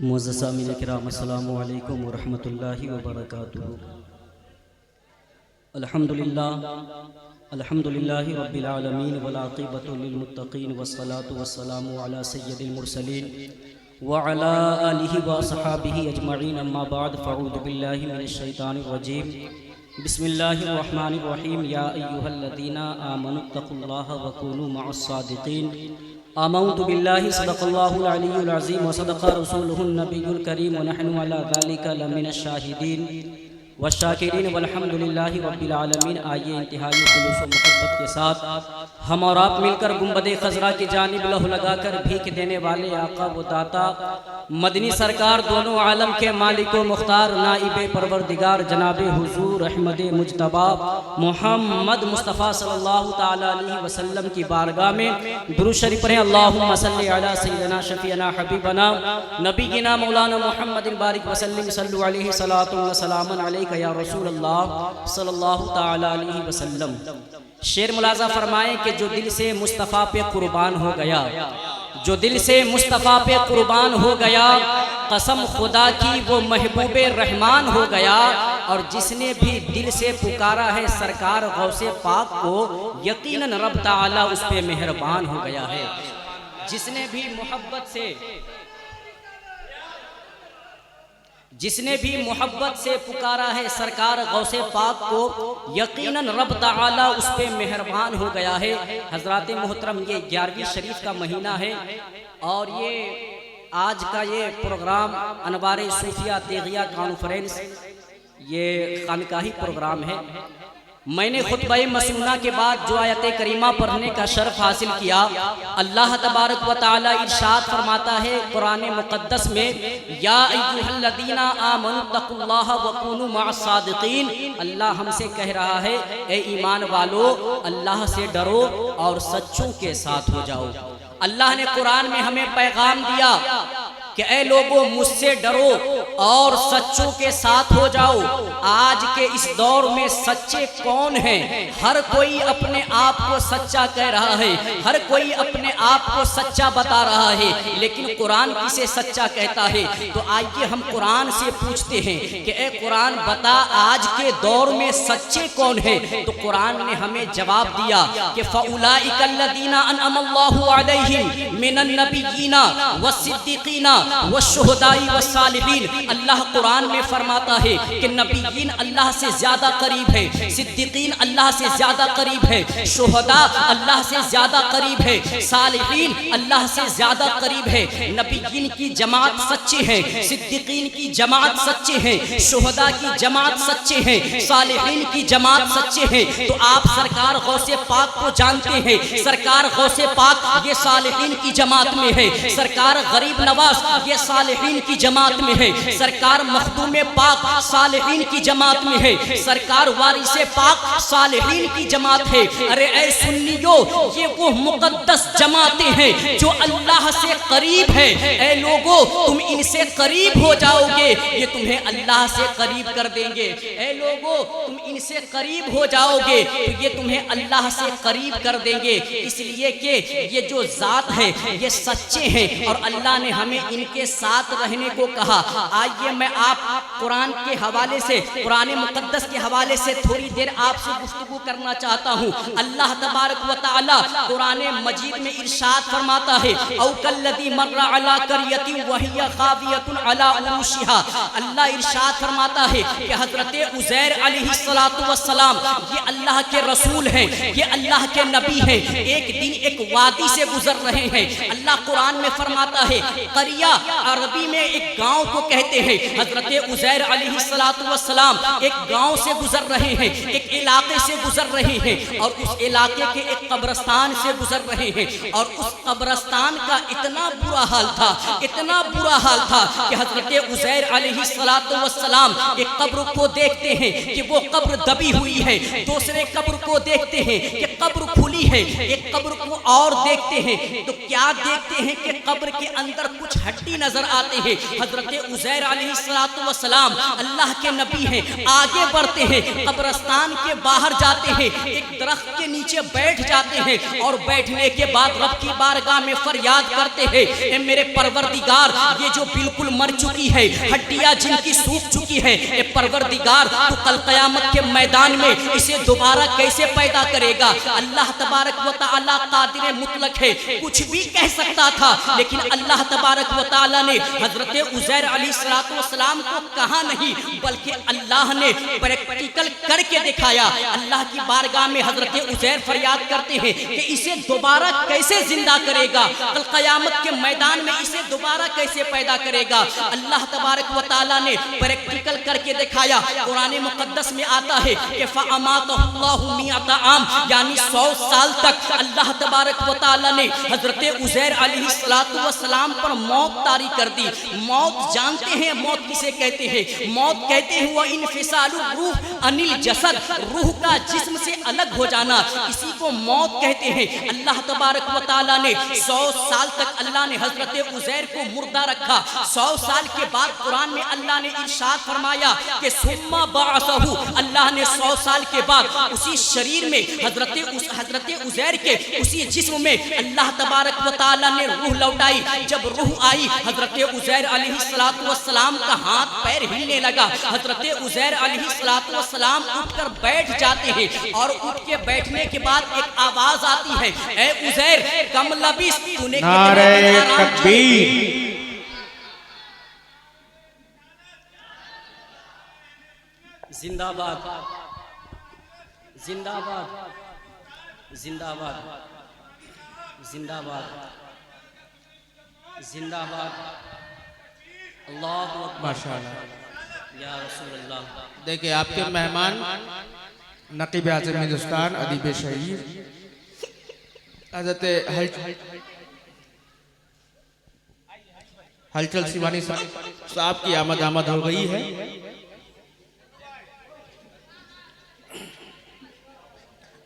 معزز سامعین کرام، السلام علیکم ورحمۃ اللہ وبرکاتہ۔ الحمدللہ رب العالمین والعاقبۃ للمتقین والصلاة والسلام علی سید المرسلین وعلی آلہ وصحابہ اجمعین، اما بعد فاعوذ باللہ من الشیطان الرجیم، بسم اللہ الرحمن الرحیم۔ یا ایہا الذین آمنوا اتقوا اللہ وکونوا مع الصادقین۔ آمنت باللہ صدق اللہ العلی العظیم وصدق رسولہ النبی الکریم ونحن علی ذلک لمن الشاہدین والشاکرین والحمدللہ رب العالمین۔ آئیے انتہائی خلوص و محبت کے ساتھ ہم اور آپ مل کر گنبد خضرا کی جانب لہو لگا کر بھیک دینے والے آقا و داتا مدنی سرکار، دونوں عالم کے مالک و مختار، نائب پروردگار جناب حضور احمد مجتبی محمد مصطفیٰ صلی اللہ تعالی علیہ وسلم کی بارگاہ میں درود شریف پڑھیں۔ اللہم صلی علی سیدنا شفیعنا حبیبنا نبینا مولانا محمد بارک وسلم، صلو علیہ صلاۃ و سلام علیک یا رسول اللہ صلی اللہ تعالی علیہ وسلم۔ شعر ملاحظہ فرمائیں کہ جو دل سے مصطفیٰ پہ قربان ہو گیا، جو دل سے مصطفیٰ پہ قربان ہو گیا، قسم خدا کی وہ محبوب رحمان ہو گیا۔ اور جس نے بھی دل سے پکارا ہے سرکار غوث پاک کو، یقیناً رب تعالیٰ اس پہ مہربان ہو گیا ہے۔ جس نے بھی محبت سے پکارا ہے سرکار غوث پاک کو، یقیناً رب تعالیٰ اس پہ مہربان ہو گیا ہے۔ حضرات محترم، یہ 11ویں شریف کا مہینہ ہے اور یہ آج کا یہ پروگرام انوار صوفیہ تیغیہ کانفرنس، یہ خانقاہی پروگرام ہے۔ میں نے خطبہ مسنونہ کے بعد جو آیت کریمہ پڑھنے کا شرف حاصل کیا، اللہ تبارک و تعالی ارشاد فرماتا ہے قرآن مقدس میں، یا ایھا الذین آمنوا اتقوا اللہ وکونوا مع الصادقین۔ اللہ ہم سے کہہ رہا ہے، اے ایمان والو، اللہ سے ڈرو اور سچوں کے ساتھ ہو جاؤ۔ اللہ نے قرآن میں ہمیں پیغام دیا کہ اے لوگوں، مجھ سے ڈرو اور سچوں کے ساتھ ہو جاؤ۔ آج کے اس دور میں سچے کون ہیں؟ ہر کوئی اپنے آپ کو سچا کہہ رہا ہے، ہر کوئی اپنے آپ کو سچا بتا رہا ہے، لیکن قرآن کسے سچا کہتا ہے؟ تو آئیے ہم قرآن سے پوچھتے ہیں کہ اے قرآن بتا، آج کے دور میں سچے کون ہیں؟ تو قرآن نے ہمیں جواب دیا کہ فَأُولَئِكَ الَّذِينَ أَنْعَمَ اللَّهُ عَلَيْهِمْ مِنَ النَّبِيِّينَ وَالصِّدِّيقِينَ والشہداء والصالحین۔ اللہ قرآن میں فرماتا ہے کہ نبیین اللہ سے زیادہ قریب ہے، صدیقین اللہ سے زیادہ قریب ہے، شہداء اللہ سے زیادہ قریب ہے، صالحین اللہ سے زیادہ قریب ہے۔ نبیین کی جماعت سچے ہیں، صدیقین کی جماعت سچے ہیں، شہداء کی جماعت سچے ہیں، صالحین کی جماعت سچے ہیں۔ تو آپ سرکار غوث پاک کو جانتے ہیں، سرکار غوث پاک یہ صالحین کی جماعت میں ہے، سرکار غریب نواز یہ صالحین کی جماعت میں ہے، سرکار مخدوم پاک صالحین کی جماعت میں ہے، سرکار وارث پاک صالحین کی جماعت ہے۔ ارے اے سنیو، یہ وہ مقدس جماعتیں ہیں جو اللہ سے قریب ہے۔ اے لوگو، تم ان سے قریب ہو جاؤ گے، یہ تمہیں اللہ سے قریب کر دیں گے۔ اے لوگو، تم ان سے قریب ہو جاؤ گے تو یہ تمہیں اللہ سے قریب کر دیں گے، اس لیے کہ یہ جو ذات ہے یہ سچے ہیں اور اللہ نے ہمیں ان کے ساتھ رہنے کو کہا۔ آئیے میں آپ قرآن کے حوالے سے، قرآن مقدس کے حوالے سے تھوڑی دیر آپ سے گفتگو کرنا چاہتا ہوں۔ اللہ تبارک و تعالی قرآن مجید میں ارشاد فرماتا ہے، او کالذی مر علی قریۃ وہی خاویۃ علی عروشها۔ اللہ ارشاد فرماتا ہے کہ حضرت عزیر علیہ السلام یہ اللہ کے رسول ہیں، یہ اللہ کے نبی ہیں۔ ایک دن ایک وادی سے گزر رہے ہیں۔ اللہ قرآن میں فرماتا ہے، قریہ عربی میں ایک گاؤں کو کہتے ہیں۔ حضرت عزیر علیہ السلام ایک گاؤں سے گزر رہے ہیں، ایک علاقے سے گزر رہے ہیں، اور اس علاقے کے ایک قبرستان سے گزر رہے ہیں، اور اس قبرستان کا اتنا برا حال تھا، اتنا برا حال تھا کہ حضرت عزیر علیہ السلام ایک قبر کو دیکھتے ہیں کہ وہ قبر دبی ہوئی ہے، دوسرے قبر کو دیکھتے ہیں کہ قبر کھلی کھلی ہے، ایک قبر کو اور دیکھتے ہیں تو کیا دیکھتے ہیں کہ قبر کے اندر کچھ ہڈی نظر آتے ہیں۔ حضرت عزیر علیہ السلام اللہ کے نبی ہیں، آگے بڑھتے ہیں، قبرستان کے باہر جاتے ہیں، ایک درخت کے نیچے بیٹھ جاتے ہیں اور بیٹھنے کے بعد رب کی بارگاہ میں فریاد کرتے ہیں، اے میرے پروردگار، یہ جو بالکل مر چکی ہے، ہڈیاں جن کی سوکھ چکی ہے، اے پروردگار تو کل قیامت کے میدان میں اسے دوبارہ کیسے پیدا کرے گا؟ اللہ تبارک و تعالی قادر مطلق ہے، کچھ بھی کہہ سکتا تھا، لیکن اللہ تبارک و تعالی نے حضرت عزیر علیہ السلام کو کہا نہیں، بلکہ اللہ نے پریکٹیکل کر کے دکھایا۔ اللہ کی بارگاہ میں حضرت عزیر فریاد کرتے ہیں کہ اسے دوبارہ کیسے زندہ کرے گا، کل قیامت کے میدان میں اسے دوبارہ کیسے پیدا کرے گا؟ اللہ تبارک و تعالی نے پریکٹیکل کر کے دکھایا۔ قرآن مقدس میں آتا ہے کہ فَأَمَاتَهُ اللَّهُ مِئَةَ عَامٍ، یعنی 100 سال تک اللہ تبارک و تعالی نے حضرت عزیر علیہ السلام پر موت طاری کر دی۔ موت جانتے ہیں موت کسے کہتے ہیں؟ موت کہتے ہیں وہ انفصال الروح عن الجسد، روح کا جسم سے الگ ہو جانا، اسی کو موت کہتے ہیں۔ اللہ تبارک و تعالی نے 100 سال تک اللہ نے حضرت عزیر کو مردہ رکھا۔ 100 سال کے بعد قرآن میں اللہ نے ارشاد فرمایا کہ ثم بعثہ، اللہ نے 100 سال کے بعد اسی شریر میں حضرت عزیر کے اسی جسم میں اللہ تبارک و تعالی نے روح لوٹائی۔ جب روح آئی، حضرت عزیر علیہ السلام کا ہاتھ پیر ہلنے لگا۔ حضرت عزیر علیہ السلام اٹھ کر بیٹھ جاتے ہیں اور اٹھ کے بیٹھنے کے بعد ایک آواز آتی ہے، اے عزیر کم لبث، تو نے نعرہ تکبیر، زندہ باد، زندہ باد، زندہ باد، زندہ باد، زندہ باد، اللہ اکبر، ماشاءاللہ۔ یا رسول اللہ۔ دیکھیں آپ کے مہمان نقیب اعظم ہندوستان، ادیب شہیر حضرت ہلچل سیوانی صاحب کی آمد ہو گئی ہے۔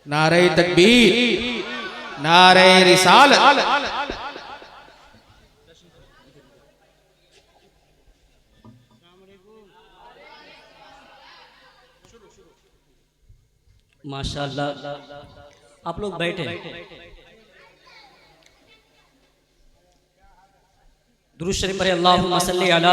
نعرہ تکبیر، نعرہ رسالت۔ ماشاءاللہ، آپ لوگ بیٹھے۔ درود شریف پڑھیں، اللہم صلی علی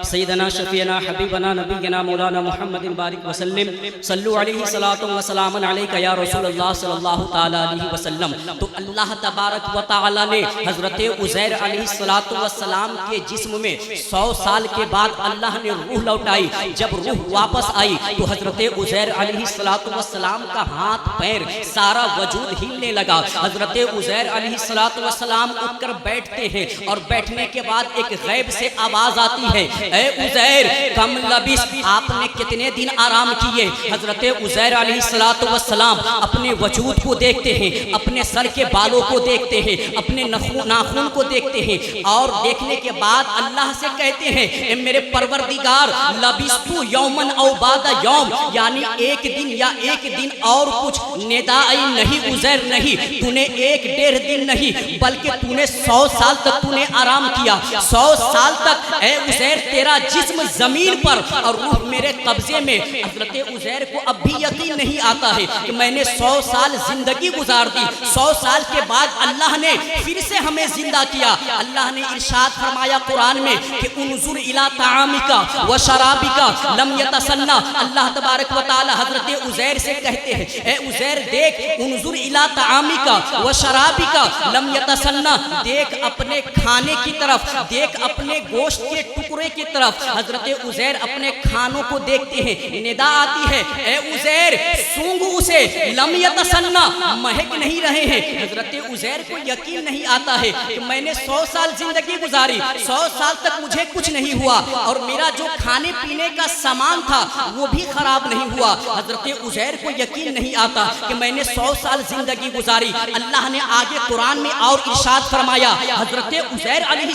سیدنا شفیعنا حبیبنا نبینا مولانا محمد بارک وسلم، صلو علیہ صلاۃ و سلام علیک یا رسول اللہ صلی اللہ تعالی علیہ وسلم۔ تو اللہ تبارک و تعالی نے حضرت عزیر علیہ السلام کے جسم میں 100 سال کے بعد اللہ نے روح لوٹائی۔ جب روح واپس آئی تو حضرت عزیر علیہ السلام کا ہاتھ پیر سارا وجود ہلنے لگا۔ حضرت عزیر علیہ السلام اٹھ کر بیٹھتے ہیں اور بیٹھنے کے بعد ایک غیب سے آواز آتی ہے، اے عزیر کم لبث، آپ نے کتنے دن آرام کیے؟ حضرت عزیر علیہ السلام اپنے وجود کو دیکھتے ہیں، اپنے سر کے بالوں کو دیکھتے ہیں، اپنے ناخن کو دیکھتے ہیں اور دیکھنے کے بعد اللہ سے کہتے ہیں، اے میرے پروردگار لبثت یومن او بعد یوم، یعنی ایک دن یا ایک دن اور کچھ، ندائی نہیں عزیر نہیں، تو نے 1.5 دن نہیں بلکہ تو نے 100 سال تک تو نے آرام کیا۔ 100 سال تک اے عزیر تیرا جسم زمین پر اور روح میرے قبضے میں۔ حضرت عزیر کو اب بھی یقین نہیں آتا ہے کہ میں نے 100 سال زندگی گزار دی، 100 سال کے بعد اللہ نے پھر سے ہمیں زندہ کیا۔ اللہ نے ارشاد فرمایا قرآن میں کہ انظر الی طعامک و شرابک لم یتسنہ، اللہ تبارک و تعالی حضرت عزیر سے کہتے ہیں، اے عزیر دیکھ، انظر الی طعامک و شرابک لم یتسنہ، دیکھ اپنے کھانے کی طرف، دیکھ اپنے گوشت کے ٹکڑے کی طرف۔ حضرت عزیر اپنے کھانوں کو دیکھتے ہیں، ندا آتی ہے، اے عزیر سونگ اسے، لم یتسنہ، مہک نہیں رہے ہیں۔ حضرت عزیر کو یقین نہیں آتا ہے کہ میں نے 100 سال زندگی گزاری، 100 سال تک مجھے کچھ نہیں ہوا اور میرا جو کھانے پینے کا سامان تھا وہ بھی خراب نہیں ہوا۔ حضرت عزیر کو یقین نہیں آتا کہ میں نے 100 سال زندگی گزاری۔ اللہ نے آگے قرآن میں اور ارشاد فرمایا، حضرت عزیر علیہ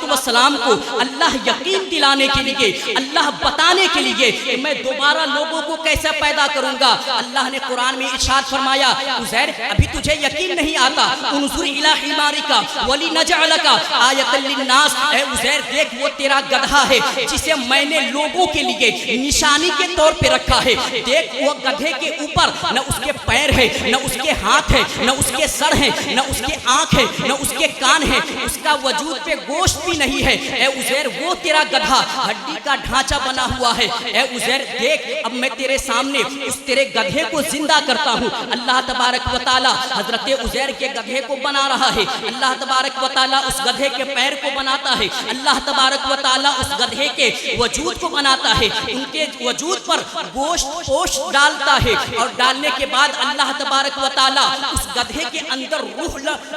والسلام کو اللہ یقین دلانے کے لیے، اللہ بتانے کے لیے کہ میں دوبارہ لوگوں کو کیسے پیدا کروں گا، اللہ نے قرآن میں ارشاد فرمایا عزیر ابھی تجھے یقین نہیں آتا، انظر الی حمارک ولنجعلک آیۃ للناس، اے عزیر دیکھ وہ تیرا گدھا ہے جسے میں نے لوگوں کے لیے نشانی کے طور پہ رکھا ہے، دیکھ وہ گدھے کے اوپر نہ اس کے پیر ہے، نہ اس کے ہاتھ ہے، نہ اس کے سر ہے، نہ اس کے آنکھ ہے، نہ اس کے کان ہے، اس کا وجود پہ گوشت بھی نہیں ہے، اے عزیر وہ تیرا گدھا ہڈی کا ڈھانچہ بنا ہوا ہے، اے عزیر دیکھ اب میں تیرے سامنے اس تیرے گدھے کو زندہ کرتا ہوں۔ اللہ تبارک و تعالی حضرت عزیر کے گدھے کو بنا رہا ہے، اللہ تبارک و تعالی اس گدھے کے پیر کو بناتا ہے، اللہ تبارک و تعالی اس گدھے کے وجود کو بناتا ہے، ان کے وجود پر گوشت ڈالتا ہے، اور ڈالنے کے بعد اللہ تبارک و تعالی اس گدھے کے اندر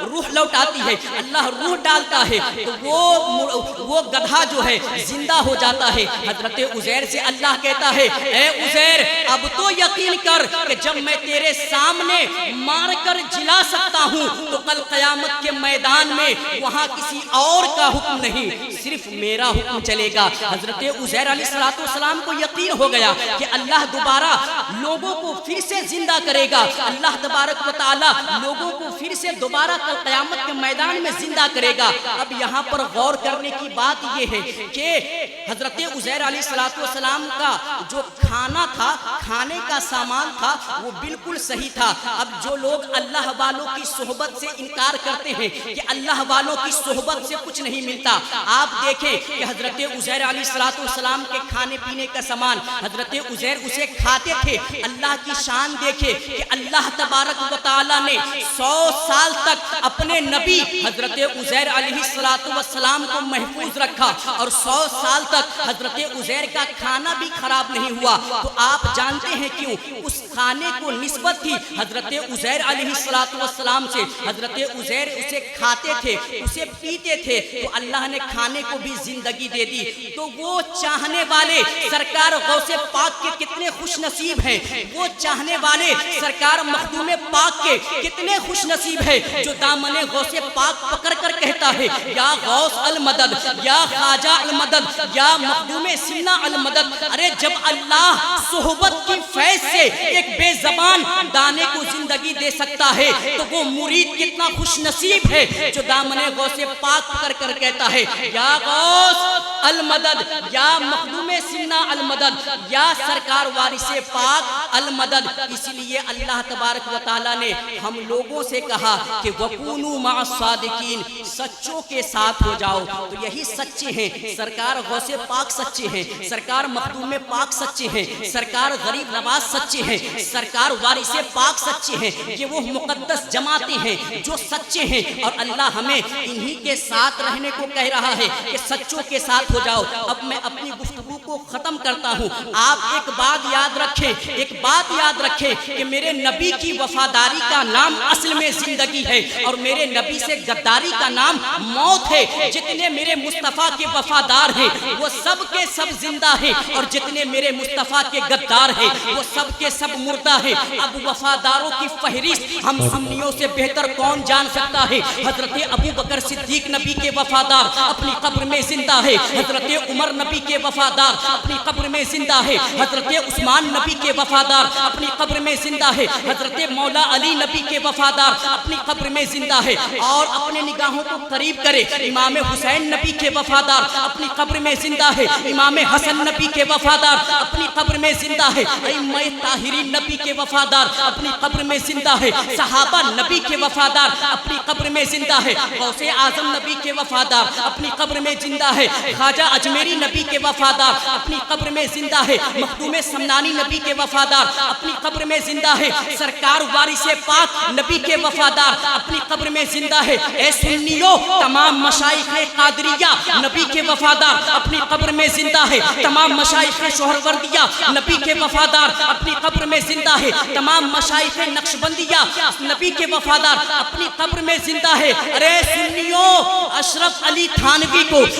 روح لوٹاتی ہے، اللہ روح ڈالتا ہے تو وہ گدھا جو ہے زندہ ہو جاتا ہے۔ حضرت عزیر سے اللہ کہتا ہے اے عزیر اب تو یقین کر کہ جب میں تیرے سامنے مار کر جلا سکتا ہوں تو کل قیامت کے میدان میں وہاں کسی اور کا حکم نہیں، صرف میرا حکم چلے گا۔ حضرت عزیر علیہ السلام کو یقین ہو گیا کہ اللہ دوبارہ لوگوں کو پھر سے زندہ کرے گا، اللہ تبارک و تعالی لوگوں کو پھر سے دوبارہ کل قیامت کے میدان میں زندہ کرے گا۔ اب یہاں پر غور کرنے کی بات یہ ہے کہ حضرت عزیر علیہ السلام کا جو کھانا تھا، کھانے کا سامان تھا وہ بالکل صحیح تھا۔ اب جو لوگ اللہ والوں کی صحبت سے انکار کرتے ہیں کہ اللہ والوں کی صحبت سے کچھ نہیں ملتا، آپ دیکھیں کہ حضرت عزیر علیہ السلام کے کھانے پینے کا سامان حضرت عزیر اسے کھاتے تھے۔ اللہ کی شان دیکھیں کہ اللہ تبارک و تعالی نے 100 سال تک اپنے نبی حضرت عزیر علیہ السلام کو محفوظ رکھا، اور 100 سال تک حضرت عزیر کا کھانا بھی خراب نہیں ہوا۔ تو آپ جانتے ہیں کیوں؟ اس کھانے کو نسبت تھی حضرت عزیر علیہ السلام سے، حضرت عزیر اسے کھاتے تھے، اسے پیتے تھے، تو اللہ نے کھانے کو بھی زندگی دے دی۔ تو وہ چاہنے والے سرکار غوث پاک کے کتنے خوش نصیب ہیں، وہ چاہنے والے سرکار مخدوم پاک کے کتنے خوش نصیب ہیں جو دامن غوث پاک پکڑ کر کہتا ہے یا غوث المدد، یا خواجہ المدد، یا مخدوم سینہ المدد۔ ارے جب اللہ صحبت کی فیض سے ایک بے زبان دانے کو زندگی دے سکتا ہے تو وہ مرید کتنا خوش نصیب ہے جو دامن غوث پاک پکڑ کر کہتا ہے یا غوث المدد، یا مخدوم سینہ المدد، یا سرکار وارث پاک المدد۔ اسی لیے اللہ تبارک و تعالی نے ہم لوگوں سے کہا کہ وَكُونُوا مَعَ الصَّادِقِينَ، سچوں کے ساتھ ہو جاؤ۔ تو یہی سچے ہیں، سرکار غوث پاک سچے ہیں، سرکار مخدوم پاک سچے ہیں، سرکار غریب نواز سچے ہیں، سرکار وارث پاک سچے ہیں۔ یہ وہ مقدس جماعتیں ہیں جو سچے ہیں، اور اللہ ہمیں انہی کے ساتھ رہنے کو کہہ رہا ہے کہ سچوں کے ساتھ ہو جاؤ۔ اب میں اپنی گفتگو کو ختم کرتا ہوں۔ آپ ایک بات یاد رکھیں، ایک بات یاد رکھیں کہ میرے نبی کی وفاداری کا نام اصل میں زندگی ہے، اور میرے نبی سے غداری کا نام موت ہے۔ جتنے میرے مصطفیٰ کے وفادار ہیں وہ سب کے سب زندہ ہیں، اور جتنے میرے مصطفیٰ کے غدار ہیں وہ سب کے سب مردہ ہیں۔ اب وفاداروں کی فہرست ہم سنیوں سے بہتر کون جان سکتا ہے؟ حضرت ابو بکر صدیق نبی کے وفادار اپنی قبر میں زندہ ہے، حضرت عمر نبی کے وفادار اپنی قبر میں زندہ ہے، حضرت عثمان نبی کے وفادار اپنی قبر میں زندہ ہے، حضرت مولا علی نبی کے وفادار اپنی قبر میں زندہ ہے۔ اور اپنے نگاہوں کو قریب کرے، امام حسین نبی کے وفادار اپنی قبر میں زندہ ہے، امام حسن نبی کے وفادار اپنی قبر میں زندہ ہے، ائمہ طاہرین نبی کے وفادار اپنی قبر میں زندہ ہے، صحابہ نبی کے وفادار اپنی قبر میں زندہ ہے، غوث اعظم نبی کے وفادار اپنی قبر میں زندہ ہے، خواجہ اجمیری نبی کے وفادار اپنی قبر میں زندہ ہے، مخدوم سمنانی نبی کے وفادار اپنی قبر میں زندہ ہے، سرکار وارث پاک نبی کے وفادار اپنی قبر میں زندہ ہے۔ اے سنیو، تمام مشائخ قادریہ نبی کے وفادار اپنی قبر میں زندہ ہے، تمام مشائخ سہروردیہ نبی کے وفادار اپنی قبر میں زندہ ہے، تمام مشائخ نقشبندیہ نبی کے وفادار اپنی قبر میں زندہ ہے۔ ارے سنیو، اشرف علی تھانوی کو،